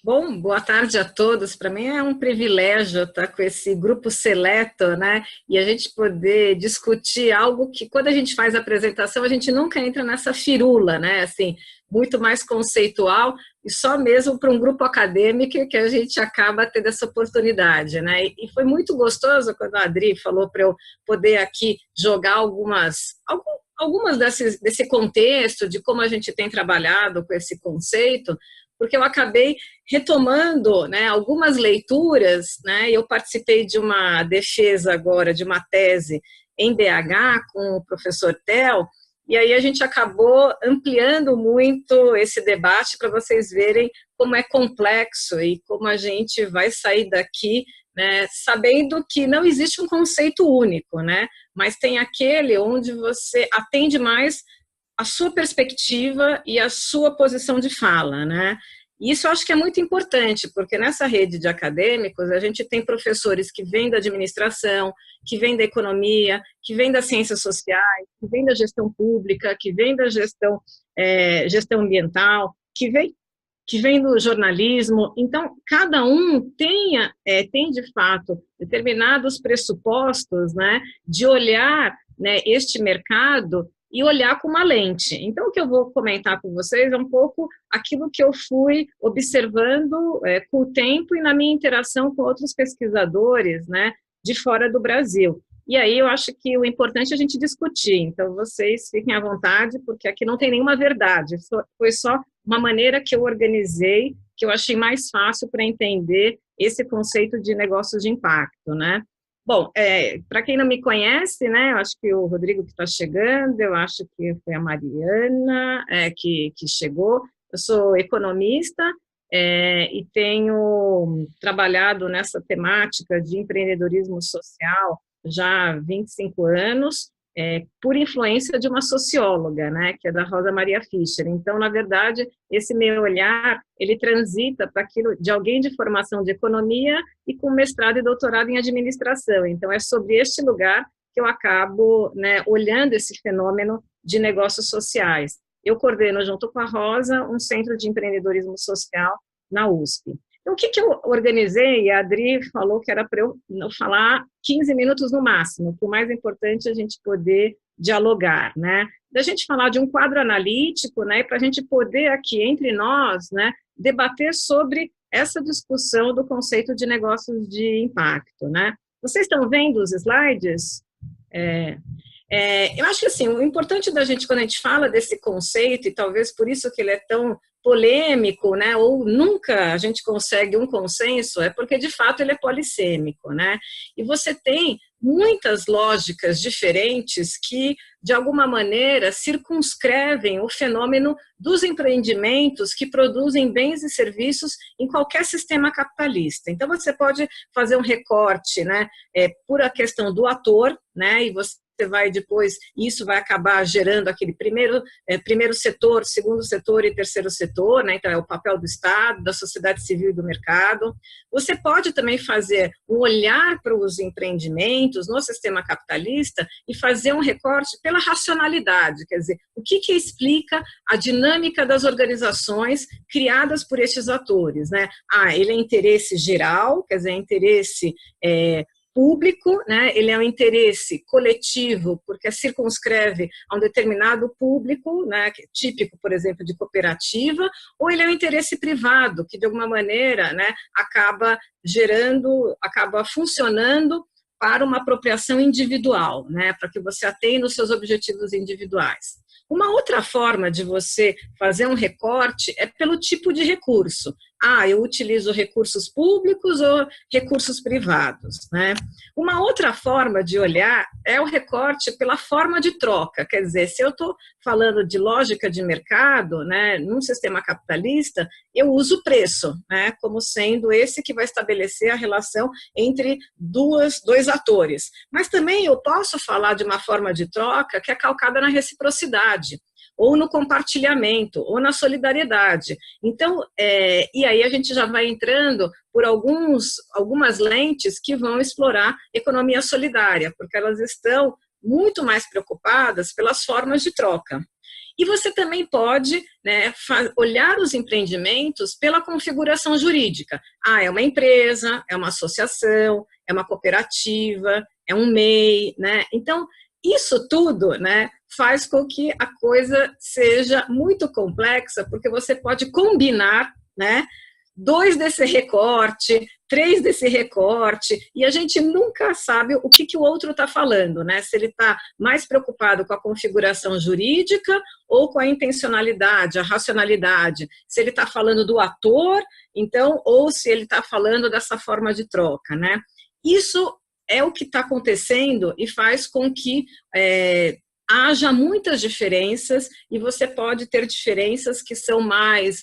Bom, boa tarde a todos. Para mim é um privilégio estar com esse grupo seleto, né? E a gente poder discutir algo que, quando a gente faz a apresentação, a gente nunca entra nessa firula, né? Assim, muito mais conceitual e só mesmo para um grupo acadêmico que a gente acaba tendo essa oportunidade, né? E foi muito gostoso quando a Adri falou para eu poder aqui jogar algumas desse contexto de como a gente tem trabalhado com esse conceito, porque eu acabei retomando, né, algumas leituras, né, e eu participei de uma defesa agora, de uma tese em BH com o professor Tel, e aí a gente acabou ampliando muito esse debate para vocês verem como é complexo e como a gente vai sair daqui, né, sabendo que não existe um conceito único, né, mas tem aquele onde você atende mais a sua perspectiva e a sua posição de fala, né? E isso eu acho que é muito importante, porque nessa rede de acadêmicos a gente tem professores que vêm da administração, que vêm da economia, que vêm das ciências sociais, que vêm da gestão pública, que vêm da gestão ambiental, que vem do jornalismo. Então, cada um tem de fato determinados pressupostos, né, de olhar, né, este mercado e olhar com uma lente. Então, o que eu vou comentar com vocês é um pouco aquilo que eu fui observando com o tempo e na minha interação com outros pesquisadores, né, de fora do Brasil. E aí eu acho que o importante é a gente discutir. Então, vocês fiquem à vontade, porque aqui não tem nenhuma verdade. Foi só uma maneira que eu organizei, que eu achei mais fácil para entender esse conceito de negócios de impacto, né? Bom, para quem não me conhece, né, eu acho que o Rodrigo que está chegando, eu acho que foi a Mariana que chegou. Eu sou economista e tenho trabalhado nessa temática de empreendedorismo social já há 25 anos, por influência de uma socióloga, né, que é da Rosa Maria Fischer. Então, na verdade, esse meu olhar, ele transita para aquilo de alguém de formação de economia e com mestrado e doutorado em administração. Então, é sobre este lugar que eu acabo, né, olhando esse fenômeno de negócios sociais. Eu coordeno, junto com a Rosa, um centro de empreendedorismo social na USP. Então, o que eu organizei? A Adri falou que era para eu falar 15 minutos no máximo, que o mais importante é a gente poder dialogar, né? Da gente falar de um quadro analítico, né? Para a gente poder aqui, entre nós, né, debater sobre essa discussão do conceito de negócios de impacto, né? Vocês estão vendo os slides? Eu acho que assim, o importante da gente, quando a gente fala desse conceito, e talvez por isso que ele é tão polêmico, né, ou nunca a gente consegue um consenso, é porque de fato ele é polissêmico, né, e você tem muitas lógicas diferentes que, de alguma maneira, circunscrevem o fenômeno dos empreendimentos que produzem bens e serviços em qualquer sistema capitalista. Então, você pode fazer um recorte, né, por a questão do ator, né, e você vai depois, isso vai acabar gerando aquele primeiro setor, segundo setor e terceiro setor, né? Então é o papel do Estado, da sociedade civil e do mercado. Você pode também fazer um olhar para os empreendimentos no sistema capitalista e fazer um recorte pela racionalidade, quer dizer, o que explica a dinâmica das organizações criadas por estes atores, né? Ele é interesse geral, quer dizer, é interesse público, né? Ele é um interesse coletivo, porque circunscreve a um determinado público, né? Típico, por exemplo, de cooperativa, ou ele é um interesse privado, que de alguma maneira, né, acaba funcionando para uma apropriação individual, né, para que você atenda os seus objetivos individuais. Uma outra forma de você fazer um recorte é pelo tipo de recurso. Eu utilizo recursos públicos ou recursos privados, né? Uma outra forma de olhar é o recorte pela forma de troca. Quer dizer, se eu estou falando de lógica de mercado, né, num sistema capitalista, eu uso o preço, né, como sendo esse que vai estabelecer a relação entre dois atores. Mas também eu posso falar de uma forma de troca que é calcada na reciprocidade, ou no compartilhamento, ou na solidariedade. Então, e aí a gente já vai entrando por algumas lentes que vão explorar economia solidária, porque elas estão muito mais preocupadas pelas formas de troca. E você também pode, né, olhar os empreendimentos pela configuração jurídica. Ah, é uma empresa, é uma associação, é uma cooperativa, é um MEI, né? Então, isso tudo, né, faz com que a coisa seja muito complexa, porque você pode combinar, né, 2 desse recorte, 3 desse recorte, e a gente nunca sabe o que o outro está falando, né? Se ele está mais preocupado com a configuração jurídica ou com a intencionalidade, a racionalidade, se ele está falando do ator, então, ou se ele está falando dessa forma de troca, né? Isso é o que está acontecendo e faz com que haja muitas diferenças, e você pode ter diferenças que são mais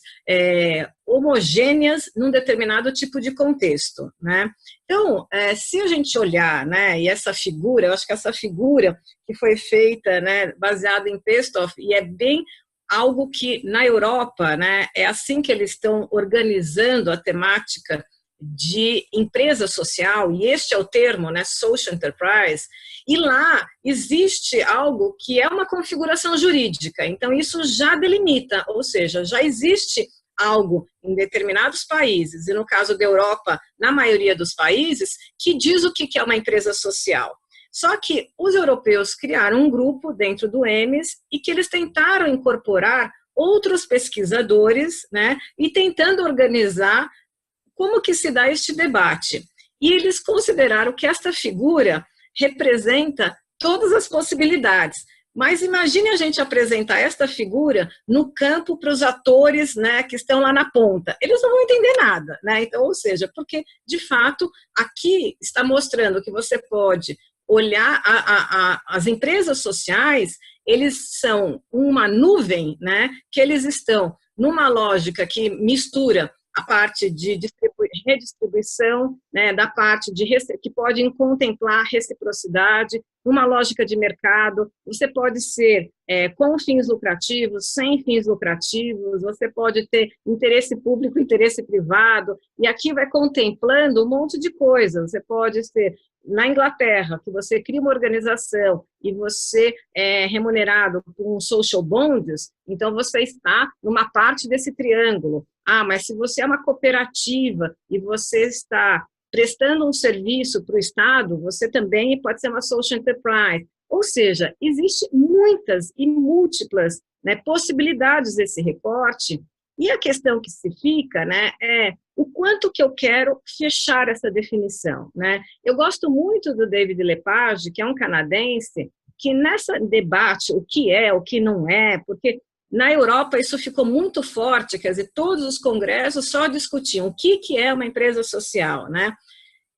homogêneas num determinado tipo de contexto, né? Então, se a gente olhar, né, e essa figura, eu acho que essa figura que foi feita, né, baseada em Pestoff, e é bem algo que na Europa, né, é assim que eles estão organizando a temática de empresa social, e este é o termo, né, social enterprise, e lá existe algo que é uma configuração jurídica, então isso já delimita, ou seja, já existe algo em determinados países, e no caso da Europa, na maioria dos países, que diz o que é uma empresa social. Só que os europeus criaram um grupo dentro do EMES e que eles tentaram incorporar outros pesquisadores, né, e tentando organizar como que se dá este debate. E eles consideraram que esta figura representa todas as possibilidades. Mas imagine a gente apresentar esta figura no campo para os atores, né, que estão lá na ponta. Eles não vão entender nada, né? Então, ou seja, porque, de fato, aqui está mostrando que você pode olhar as empresas sociais, eles são uma nuvem, né, que eles estão numa lógica que mistura a parte de redistribuição, né, da parte que pode contemplar reciprocidade, uma lógica de mercado, você pode ser com fins lucrativos, sem fins lucrativos, você pode ter interesse público, interesse privado, e aqui vai contemplando um monte de coisas, você pode ser na Inglaterra, que você cria uma organização e você é remunerado por um social bonds, então você está numa parte desse triângulo. Ah, mas se você é uma cooperativa e você está prestando um serviço para o Estado, você também pode ser uma social enterprise. Ou seja, existem muitas e múltiplas, né, possibilidades desse recorte, e a questão que se fica, né, é o quanto que eu quero fechar essa definição, né? Eu gosto muito do David Lepage, que é um canadense, que nessa debate, o que não é, porque na Europa isso ficou muito forte, quer dizer, todos os congressos só discutiam o que é uma empresa social, né?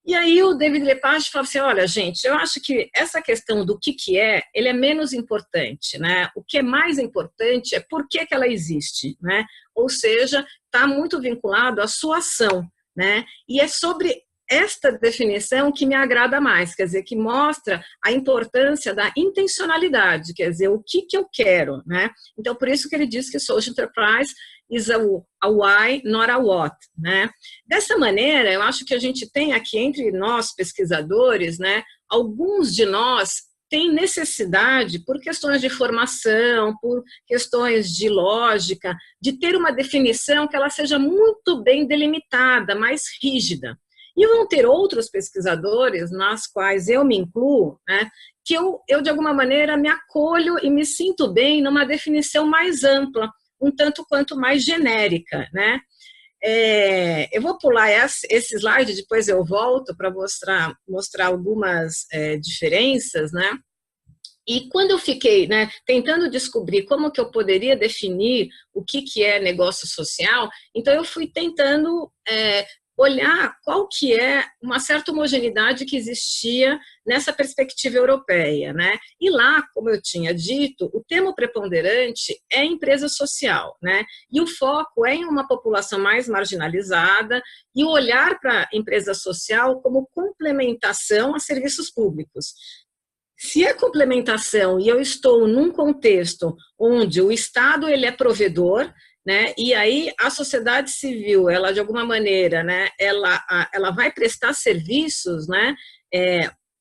E aí o David Lepage falava assim, olha, gente, eu acho que essa questão do que é, ele é menos importante, né? O que é mais importante é por que ela existe, né? Ou seja, está muito vinculado à sua ação, né? E é sobre esta definição que me agrada mais, quer dizer, que mostra a importância da intencionalidade, quer dizer, o que eu quero, né? Então, por isso que ele diz que social enterprise is a why, not a what, né? Dessa maneira, eu acho que a gente tem aqui entre nós pesquisadores, né, alguns de nós têm necessidade, por questões de formação, por questões de lógica, de ter uma definição que ela seja muito bem delimitada, mais rígida. E vão ter outros pesquisadores, nas quais eu me incluo, né, que eu, de alguma maneira, me acolho e me sinto bem numa definição mais ampla, um tanto quanto mais genérica, né? Eu vou pular esse slide, depois eu volto para mostrar algumas diferenças, né? E quando eu fiquei, né, tentando descobrir como que eu poderia definir o que é negócio social, então eu fui tentando olhar qual que é uma certa homogeneidade que existia nessa perspectiva europeia, né? E lá, como eu tinha dito, o termo preponderante é empresa social, né? E o foco é em uma população mais marginalizada e o olhar para a empresa social como complementação a serviços públicos. Se é complementação e eu estou num contexto onde o Estado ele é provedor, né? E aí a sociedade civil, ela de alguma maneira, né, ela vai prestar serviços, né,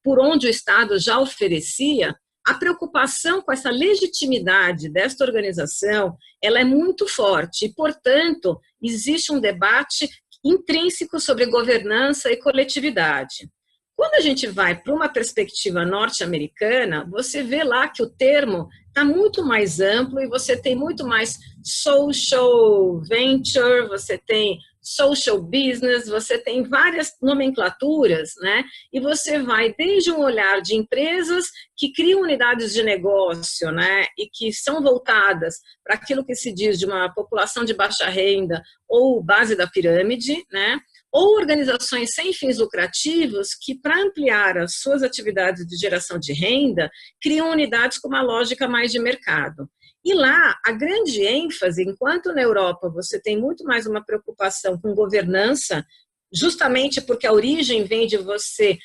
por onde o Estado já oferecia, a preocupação com essa legitimidade desta organização, ela é muito forte e, portanto, existe um debate intrínseco sobre governança e coletividade. Quando a gente vai para uma perspectiva norte-americana, você vê lá que o termo está muito mais amplo e você tem muito mais social venture, você tem social business, você tem várias nomenclaturas, né? E você vai desde um olhar de empresas que criam unidades de negócio, né? E que são voltadas para aquilo que se diz de uma população de baixa renda ou base da pirâmide, né? Ou organizações sem fins lucrativos que, para ampliar as suas atividades de geração de renda, criam unidades com uma lógica mais de mercado. E lá, a grande ênfase, enquanto na Europa você tem muito mais uma preocupação com governança, justamente porque a origem vem de você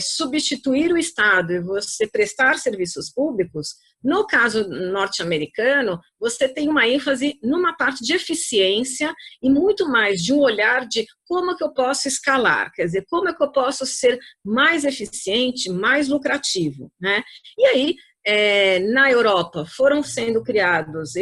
substituir o Estado e você prestar serviços públicos, no caso norte-americano, você tem uma ênfase numa parte de eficiência e muito mais de um olhar de como é que eu posso escalar, quer dizer, como é que eu posso ser mais eficiente, mais lucrativo, né? E aí, na Europa, foram sendo criados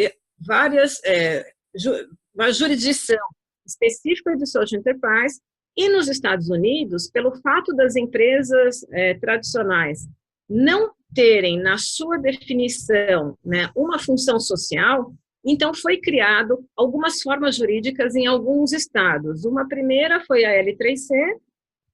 uma jurisdição específica de social enterprise. E nos Estados Unidos, pelo fato das empresas tradicionais não terem na sua definição, né, uma função social, então foi criado algumas formas jurídicas em alguns estados. Uma primeira foi a L3C,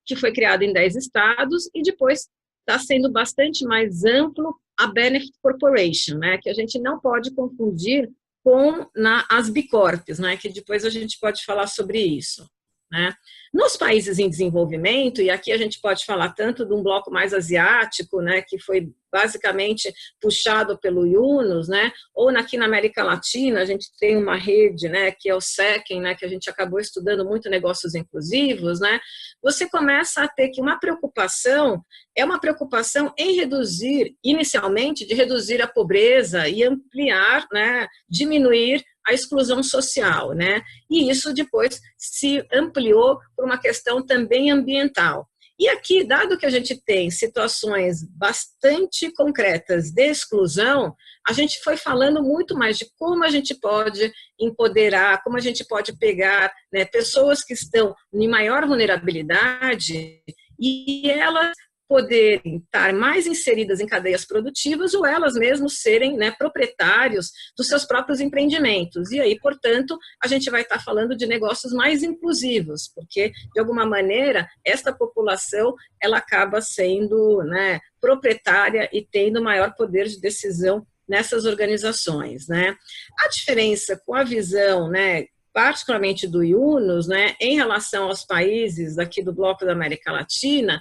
que foi criada em 10 estados, e depois está sendo bastante mais amplo a Benefit Corporation, né, que a gente não pode confundir com as B Corps, né, que depois a gente pode falar sobre isso. Né? Nos países em desenvolvimento, e aqui a gente pode falar tanto de um bloco mais asiático, né, que foi basicamente puxado pelo Yunus, né, ou aqui na América Latina a gente tem uma rede, né, que é o SECEN, né, que a gente acabou estudando muito negócios inclusivos, né, você começa a ter que uma preocupação é uma preocupação em reduzir, inicialmente, de reduzir a pobreza e ampliar, né, diminuir a exclusão social, né? E isso depois se ampliou por uma questão também ambiental. E aqui, dado que a gente tem situações bastante concretas de exclusão, a gente foi falando muito mais de como a gente pode empoderar, como a gente pode pegar, né, pessoas que estão em maior vulnerabilidade e elas poderem estar mais inseridas em cadeias produtivas ou elas mesmas serem, né, proprietários dos seus próprios empreendimentos. E aí, portanto, a gente vai estar falando de negócios mais inclusivos, porque, de alguma maneira, esta população ela acaba sendo, né, proprietária e tendo maior poder de decisão nessas organizações. Né? A diferença com a visão, né, particularmente do Yunus, né, em relação aos países aqui do Bloco da América Latina,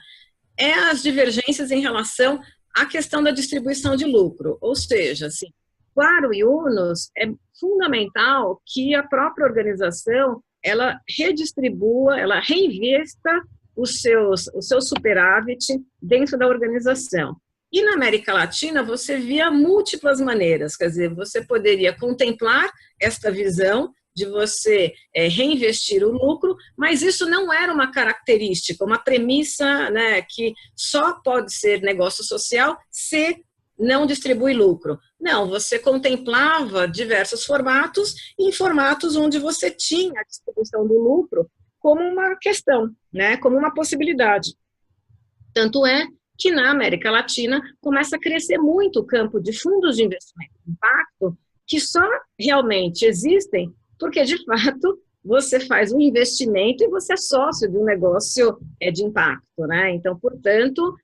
é as divergências em relação à questão da distribuição de lucro. Ou seja, assim, para o Yunus, é fundamental que a própria organização ela redistribua, ela reinvesta o seu superávit dentro da organização. E na América Latina, você via múltiplas maneiras, quer dizer, você poderia contemplar esta visão de você reinvestir o lucro, mas isso não era uma característica, uma premissa, né, que só pode ser negócio social se não distribui lucro. Não, você contemplava diversos formatos, em formatos onde você tinha a distribuição do lucro como uma questão, né, como uma possibilidade. Tanto é que na América Latina começa a crescer muito o campo de fundos de investimento de impacto, que só realmente existem porque, de fato, você faz um investimento e você é sócio de um negócio de impacto, né? Então, portanto,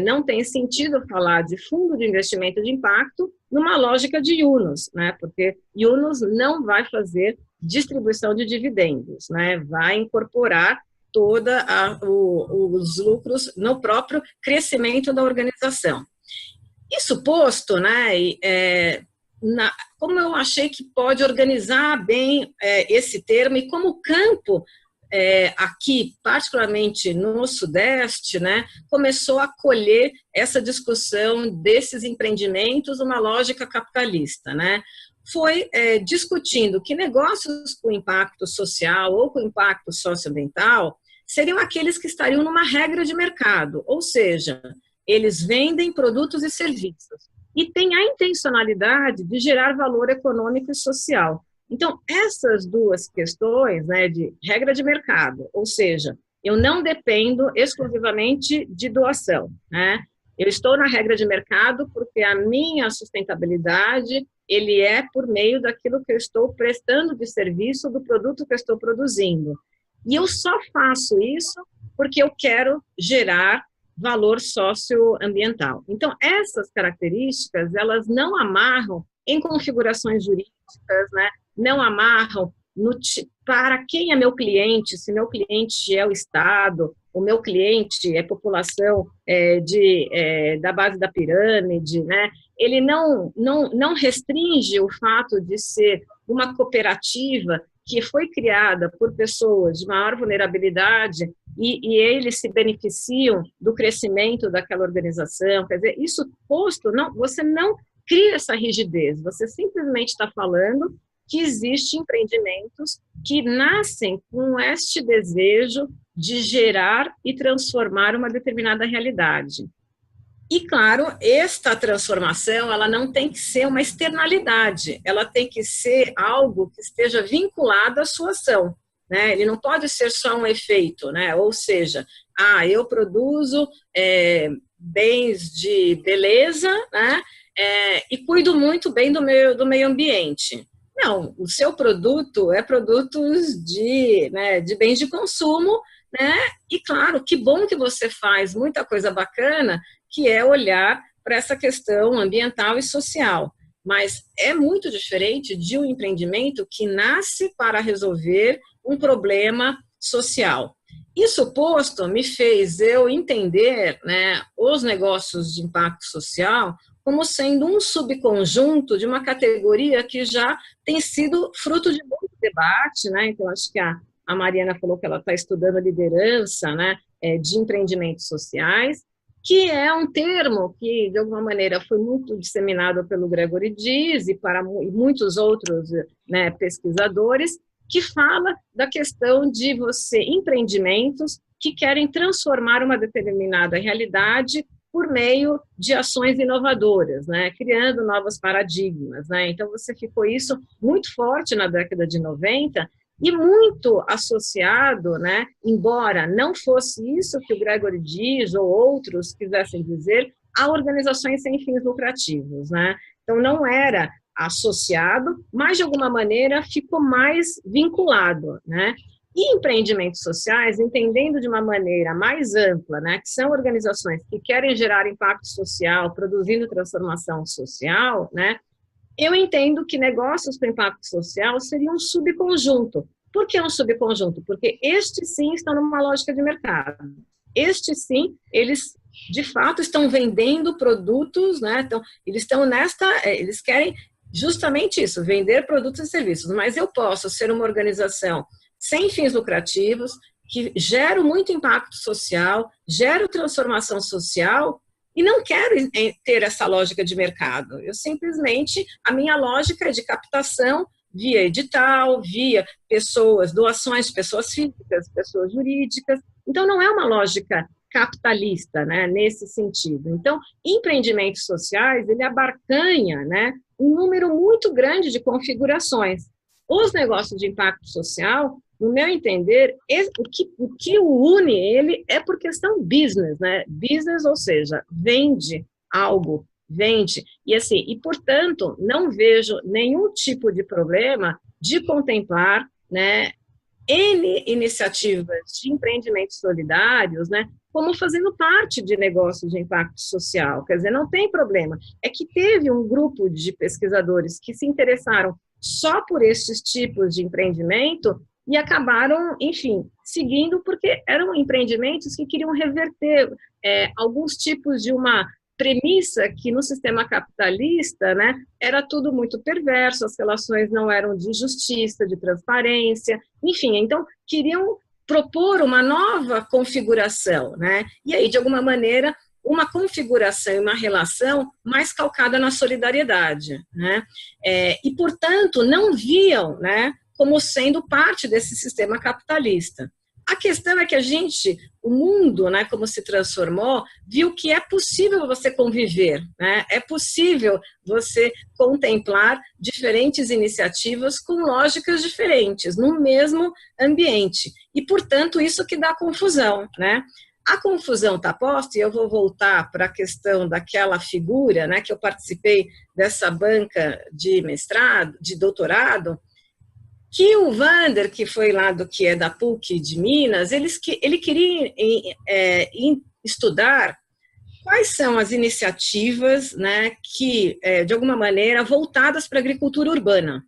não tem sentido falar de fundo de investimento de impacto numa lógica de Yunus, né? Porque Yunus não vai fazer distribuição de dividendos, né? Vai incorporar toda os lucros no próprio crescimento da organização. Isso posto, né? Como eu achei que pode organizar bem esse termo e como o campo aqui, particularmente no Sudeste, né, começou a acolher essa discussão desses empreendimentos uma lógica capitalista, né? Foi discutindo que negócios com impacto social ou com impacto socioambiental seriam aqueles que estariam numa regra de mercado, ou seja, eles vendem produtos e serviços. e tem a intencionalidade de gerar valor econômico e social. Então, essas duas questões, né, de regra de mercado, ou seja, eu não dependo exclusivamente de doação, né? Eu estou na regra de mercado porque a minha sustentabilidade, ele é por meio daquilo que eu estou prestando de serviço, do produto que eu estou produzindo. E eu só faço isso porque eu quero gerar valor socioambiental. Então, essas características, elas não amarram em configurações jurídicas, né? Não amarram para quem é meu cliente, se meu cliente é o Estado, o meu cliente é população da base da pirâmide, né? Ele não restringe o fato de ser uma cooperativa que foi criada por pessoas de maior vulnerabilidade e eles se beneficiam do crescimento daquela organização. Quer dizer, isso posto, não, você não cria essa rigidez, você simplesmente está falando que existem empreendimentos que nascem com este desejo de gerar e transformar uma determinada realidade. E, claro, esta transformação, ela não tem que ser uma externalidade, ela tem que ser algo que esteja vinculado à sua ação, né? Ele não pode ser só um efeito, né? Ou seja, eu produzo bens de beleza, né? E cuido muito bem do meio ambiente. Não, o seu produto é produtos de bens de consumo, né? E, claro, que bom que você faz muita coisa bacana, que é olhar para essa questão ambiental e social. Mas é muito diferente de um empreendimento que nasce para resolver um problema social. Isso posto me fez eu entender, né, os negócios de impacto social como sendo um subconjunto de uma categoria que já tem sido fruto de muito debate, né? Então, acho que a Mariana falou que ela está estudando liderança, né, de empreendimentos sociais, que é um termo que, de alguma maneira, foi muito disseminado pelo Gregory Diz e para muitos outros, né, pesquisadores, que fala da questão de empreendimentos que querem transformar uma determinada realidade por meio de ações inovadoras, né, criando novos paradigmas, né. Então, você ficou isso muito forte na década de 90, e muito associado, né, embora não fosse isso que o Gregory Diz ou outros quisessem dizer, a organizações sem fins lucrativos, né? Então, não era associado, mas, de alguma maneira, ficou mais vinculado, né? E empreendimentos sociais, entendendo de uma maneira mais ampla, né, que são organizações que querem gerar impacto social, produzindo transformação social, né, eu entendo que negócios com impacto social seria um subconjunto. Por que um subconjunto? Porque estes sim estão numa lógica de mercado. Estes sim, eles de fato estão vendendo produtos, né? Então, eles querem justamente isso, vender produtos e serviços. Mas eu posso ser uma organização sem fins lucrativos, que gero muito impacto social, gero transformação social, e não quero ter essa lógica de mercado. Eu simplesmente, a minha lógica é de captação via edital, via doações de pessoas físicas, pessoas jurídicas. Então, não é uma lógica capitalista, né, nesse sentido. Então, empreendimentos sociais, ele abarcanha, né, um número muito grande de configurações. Os negócios de impacto social, no meu entender, o que o une ele é por questão business, né? Business, ou seja, vende algo, vende. E portanto, não vejo nenhum tipo de problema de contemplar, né, N iniciativas de empreendimentos solidários, né, como fazendo parte de negócios de impacto social. Quer dizer, não tem problema. É que teve um grupo de pesquisadores que se interessaram só por esses tipos de empreendimento e acabaram, enfim, seguindo, porque eram empreendimentos que queriam reverter alguns tipos de uma premissa que no sistema capitalista, né, era tudo muito perverso, as relações não eram de justiça, de transparência, enfim, então queriam propor uma nova configuração, né, e aí, de alguma maneira, uma configuração e uma relação mais calcada na solidariedade, né, e, portanto, não viam, né, como sendo parte desse sistema capitalista. A questão é que o mundo, né, como se transformou, viu que é possível você conviver, né? É possível você contemplar diferentes iniciativas com lógicas diferentes, no mesmo ambiente. E, portanto, isso que dá confusão, né? A confusão está posta, e eu vou voltar para a questão daquela figura, né, que eu participei dessa banca de mestrado, de doutorado, que o Wander, que foi lá que é da PUC de Minas, ele queria estudar quais são as iniciativas, né, que, de alguma maneira, voltadas para a agricultura urbana.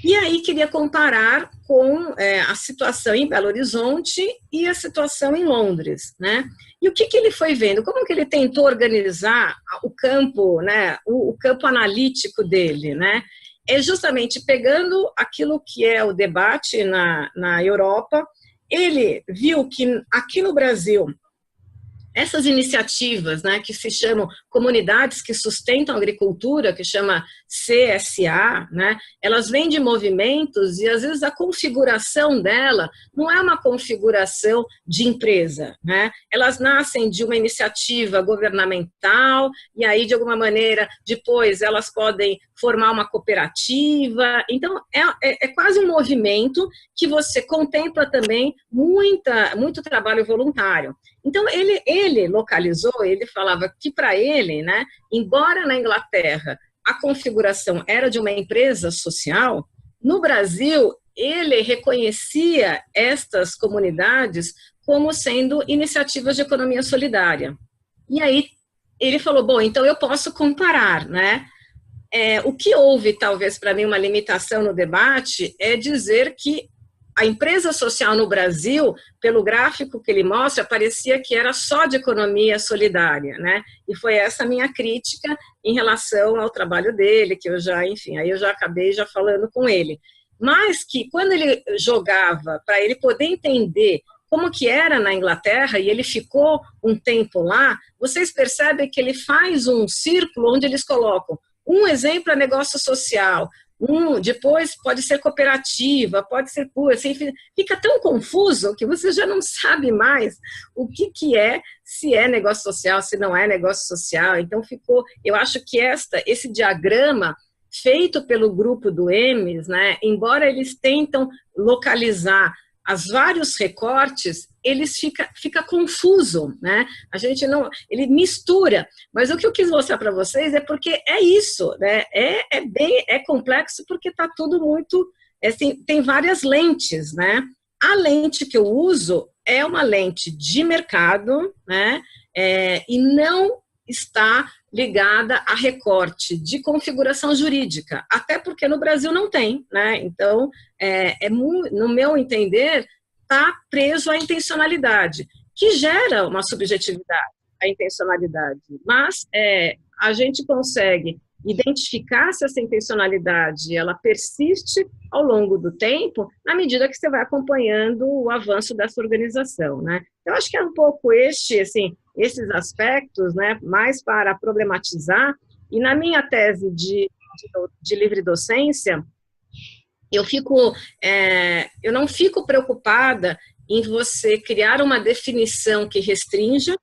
E aí queria comparar com a situação em Belo Horizonte e a situação em Londres, né? E o que ele foi vendo? Como que ele tentou organizar o campo, né, o campo analítico dele, né? É justamente pegando aquilo que é o debate na Europa. Ele viu que aqui no Brasil, essas iniciativas, né, que se chamam Comunidades que Sustentam a Agricultura, que chama CSA, né, elas vêm de movimentos e, às vezes, a configuração dela não é uma configuração de empresa, né? Elas nascem de uma iniciativa governamental e aí, de alguma maneira, depois elas podem formar uma cooperativa. Então, é quase um movimento que você contempla também muito trabalho voluntário. Então, ele localizou, ele falava que para ele, né, embora na Inglaterra a configuração era de uma empresa social, no Brasil ele reconhecia estas comunidades como sendo iniciativas de economia solidária. E aí ele falou, bom, então eu posso comparar, né? O que houve, talvez, para mim, uma limitação no debate é dizer que a empresa social no Brasil, pelo gráfico que ele mostra, parecia que era só de economia solidária, né? E foi essa minha crítica em relação ao trabalho dele, que eu já, enfim, aí eu já acabei já falando com ele. Mas que quando ele jogava, para ele poder entender como que era na Inglaterra, e ele ficou um tempo lá, vocês percebem que ele faz um círculo onde eles colocam um exemplo é negócio social, depois pode ser cooperativa, pode ser pura, assim, fica tão confuso que você já não sabe mais o que é, se é negócio social, se não é negócio social. Então eu acho que esse diagrama feito pelo grupo do EMES, né, embora eles tentam localizar os vários recortes, fica confuso, né? A gente não, ele mistura, mas o que eu quis mostrar para vocês é porque é isso, né? É complexo porque está tudo muito, assim, tem várias lentes, né? A lente que eu uso é uma lente de mercado, né? E não está ligada a recorte de configuração jurídica, até porque no Brasil não tem, né? Então, no meu entender, está preso à intencionalidade, que gera uma subjetividade, a intencionalidade, mas a gente consegue identificar se essa intencionalidade ela persiste ao longo do tempo, na medida que você vai acompanhando o avanço dessa organização, né? Eu acho que é um pouco esses aspectos, né, mais para problematizar, e na minha tese de livre docência, eu não fico preocupada em você criar uma definição que restrinja.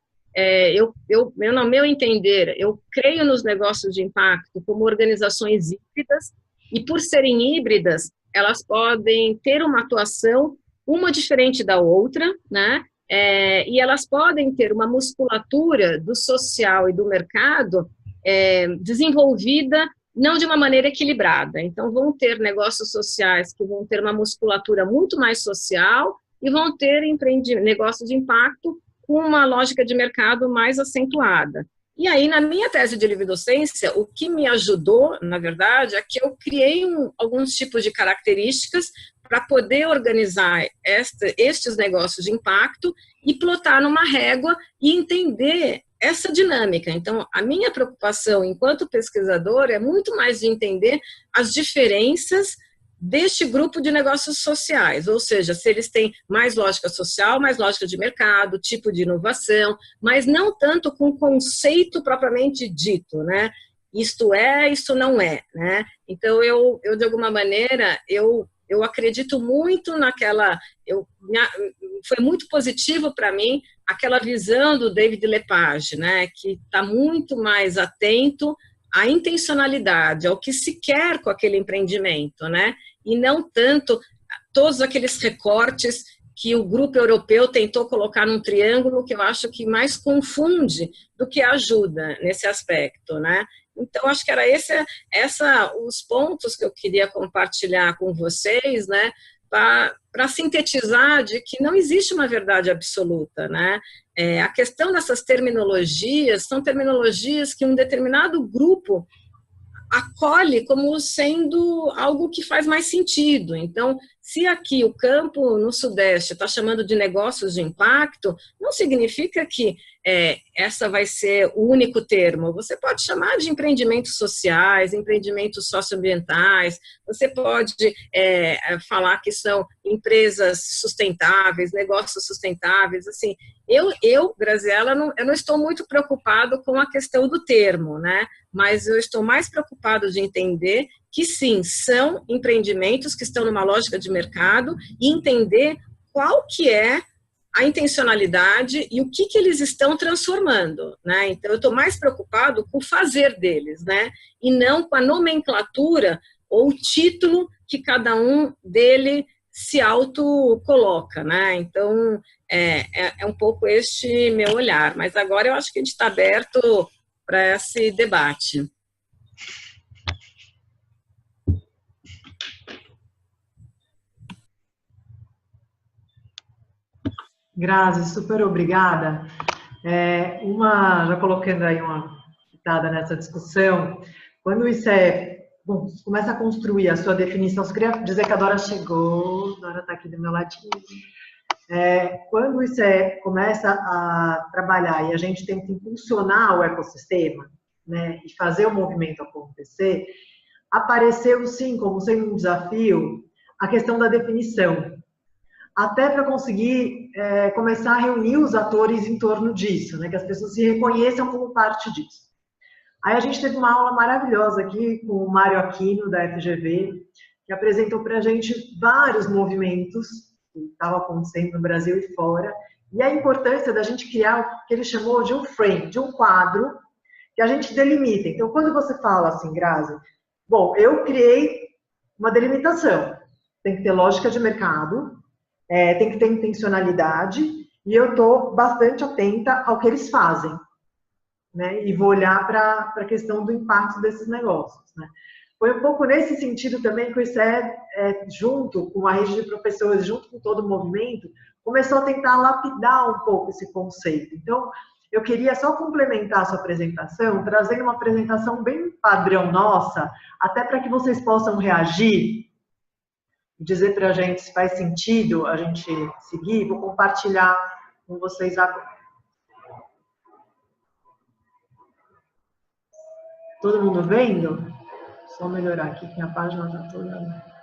No meu entender, eu creio nos negócios de impacto como organizações híbridas, e por serem híbridas, elas podem ter uma atuação, uma diferente da outra, né? E elas podem ter uma musculatura do social e do mercado desenvolvida não de uma maneira equilibrada. Então, vão ter negócios sociais que vão ter uma musculatura muito mais social e vão ter negócios de impacto com uma lógica de mercado mais acentuada. E aí, na minha tese de livre docência, o que me ajudou, na verdade, é que eu criei alguns tipos de características para poder organizar estes negócios de impacto e plotar numa régua e entender essa dinâmica. Então, a minha preocupação enquanto pesquisadora é muito mais de entender as diferenças deste grupo de negócios sociais, ou seja, se eles têm mais lógica social, mais lógica de mercado, tipo de inovação, mas não tanto com o conceito propriamente dito, né? Isto não é, né? Então, eu de alguma maneira, eu eu acredito muito naquela... foi muito positivo para mim aquela visão do David Lepage, né, que está muito mais atento à intencionalidade, ao que se quer com aquele empreendimento, né, e não tanto todos aqueles recortes que o grupo europeu tentou colocar num triângulo, que eu acho que mais confunde do que ajuda nesse aspecto, né? Então, acho que era os pontos que eu queria compartilhar com vocês, né? Para sintetizar de que não existe uma verdade absoluta, né? A questão dessas terminologias são terminologias que um determinado grupo acolhe como sendo algo que faz mais sentido. Então, se aqui o campo no Sudeste está chamando de negócios de impacto, não significa que essa vai ser o único termo. Você pode chamar de empreendimentos sociais, empreendimentos socioambientais, você pode falar que são empresas sustentáveis, negócios sustentáveis. Assim, Graziela, eu não estou muito preocupado com a questão do termo, né? Mas eu estou mais preocupado de entender que, sim, são empreendimentos que estão numa lógica de mercado e entender qual que é a intencionalidade e o que eles estão transformando, né? Então, eu estou mais preocupado com o fazer deles, né? E não com a nomenclatura ou o título que cada um dele se auto-coloca, né? Então, é um pouco este meu olhar. Mas agora eu acho que a gente está aberto para esse debate. Grazi, super obrigada. Já colocando aí uma pitada nessa discussão, quando isso bom, você começa a construir a sua definição, só queria dizer que a Dora chegou, a Dora está aqui do meu ladinho. Quando isso começa a trabalhar e a gente tenta impulsionar o ecossistema, né, e fazer o movimento acontecer, apareceu sim como sendo um desafio a questão da definição, até para conseguir começar a reunir os atores em torno disso, né, que as pessoas se reconheçam como parte disso. Aí a gente teve uma aula maravilhosa aqui com o Mário Aquino, da FGV, que apresentou para a gente vários movimentos que estavam acontecendo no Brasil e fora, e a importância da gente criar o que ele chamou de um frame, de um quadro, que a gente delimita. Então, quando você fala assim, Grazi, bom, eu criei uma delimitação, tem que ter lógica de mercado, tem que ter intencionalidade, e eu estou bastante atenta ao que eles fazem, né? E vou olhar para a questão do impacto desses negócios, né? Foi um pouco nesse sentido também que o ICE, junto com a rede de professores, junto com todo o movimento, começou a tentar lapidar um pouco esse conceito. Então, eu queria só complementar a sua apresentação, trazendo uma apresentação bem padrão nossa, até para que vocês possam reagir e dizer para a gente se faz sentido a gente seguir. Vou compartilhar com vocês agora. Todo mundo vendo? Só melhorar aqui, que a página está toda...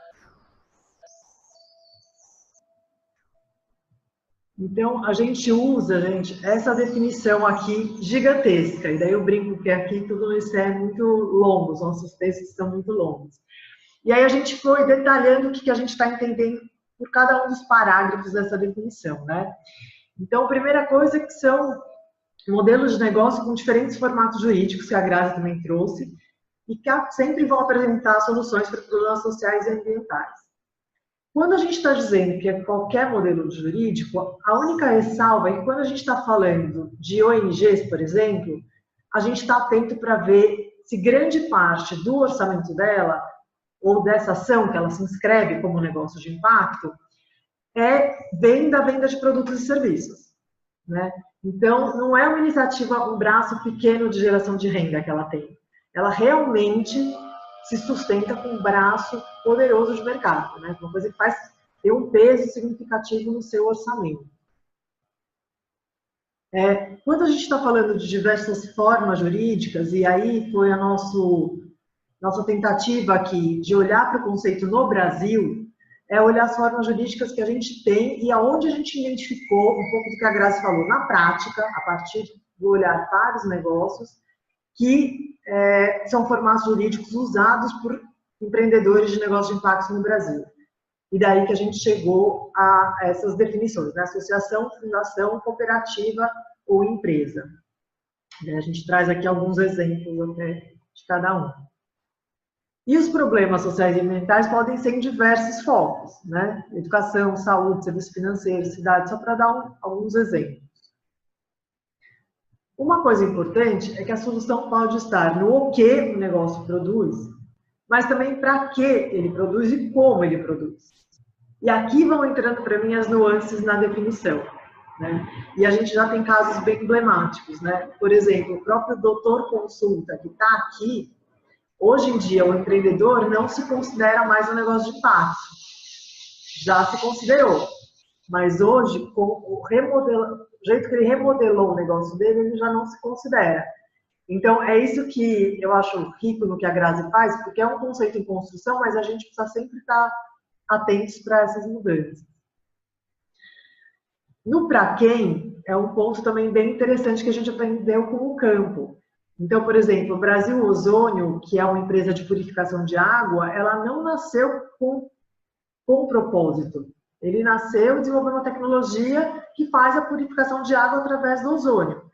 Então, a gente usa, gente, essa definição aqui gigantesca. E daí eu brinco que aqui tudo isso é muito longo, os nossos textos são muito longos. E aí a gente foi detalhando o que a gente está entendendo por cada um dos parágrafos dessa definição, né? Então, a primeira coisa é que são modelos de negócio com diferentes formatos jurídicos, que a Grazi também trouxe, e que sempre vão apresentar soluções para problemas sociais e ambientais. Quando a gente está dizendo que é qualquer modelo jurídico, a única ressalva é que quando a gente está falando de ONGs, por exemplo, a gente está atento para ver se grande parte do orçamento dela, ou dessa ação que ela se inscreve como negócio de impacto, vem da venda de produtos e serviços, né? Então, não é uma iniciativa, um braço pequeno de geração de renda que ela tem. Ela realmente se sustenta com um braço poderoso de mercado, né? Uma coisa que faz ter um peso significativo no seu orçamento. Quando a gente está falando de diversas formas jurídicas, e aí foi a nossa tentativa aqui de olhar para o conceito no Brasil, olhar as formas jurídicas que a gente tem e aonde a gente identificou um pouco do que a Grazi falou, na prática, a partir do olhar para os negócios, que são formatos jurídicos usados por empreendedores de negócios de impacto no Brasil. E daí que a gente chegou a essas definições, né? Associação, fundação, cooperativa ou empresa. A gente traz aqui alguns exemplos até de cada um. E os problemas sociais e ambientais podem ser em diversos focos, né? Educação, saúde, serviço financeiro, cidade, só para dar alguns exemplos. Uma coisa importante é que a solução pode estar no que o negócio produz, mas também para que ele produz e como ele produz. E aqui vão entrando para mim as nuances na definição, né? E a gente já tem casos bem emblemáticos, né? Por exemplo, o próprio doutor consulta que está aqui, hoje em dia o empreendedor não se considera mais um negócio de parte, já se considerou, mas hoje com o jeito que ele remodelou o negócio dele, ele já não se considera. Então, é isso que eu acho rico no que a Grazi faz, porque é um conceito em construção, mas a gente precisa sempre estar atentos para essas mudanças. No para quem, é um ponto também bem interessante que a gente aprendeu com o campo. Então, por exemplo, o Brasil Ozônio, que é uma empresa de purificação de água, ela não nasceu com propósito. Ele nasceu desenvolvendo uma tecnologia que faz a purificação de água através do ozônio.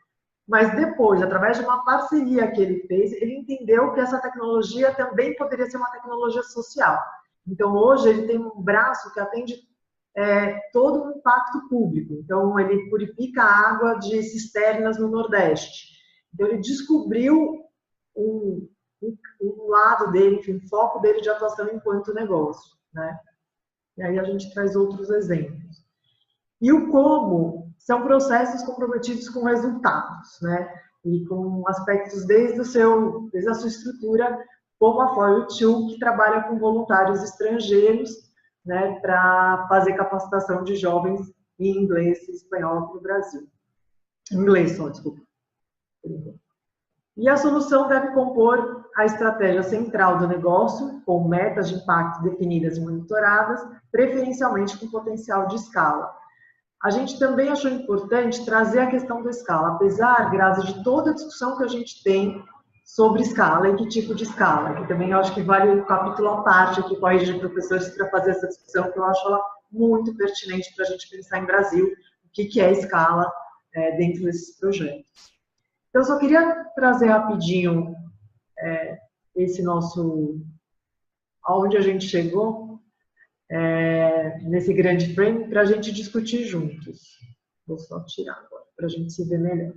Mas depois, através de uma parceria que ele fez, ele entendeu que essa tecnologia também poderia ser uma tecnologia social. Então, hoje, ele tem um braço que atende todo o impacto público. Então, ele purifica a água de cisternas no Nordeste. Então, ele descobriu um lado dele, enfim, um foco dele de atuação enquanto negócio, né? E aí a gente traz outros exemplos. E o como são processos comprometidos com resultados, né? E com aspectos desde a sua estrutura, como a For2, que trabalha com voluntários estrangeiros, né, para fazer capacitação de jovens em inglês e espanhol no Brasil. Inglês só, desculpa. E a solução deve compor a estratégia central do negócio, com metas de impacto definidas e monitoradas, preferencialmente com potencial de escala. A gente também achou importante trazer a questão da escala, apesar, Grazi, de toda a discussão que a gente tem sobre escala e que tipo de escala, que também eu acho que vale um capítulo à parte aqui com a rede de professores para fazer essa discussão, que eu acho ela muito pertinente para a gente pensar em Brasil, o que é escala dentro desses projetos. Então, eu só queria trazer rapidinho esse nosso, aonde a gente chegou, nesse grande frame, para a gente discutir juntos. Vou só tirar agora, para a gente se ver melhor.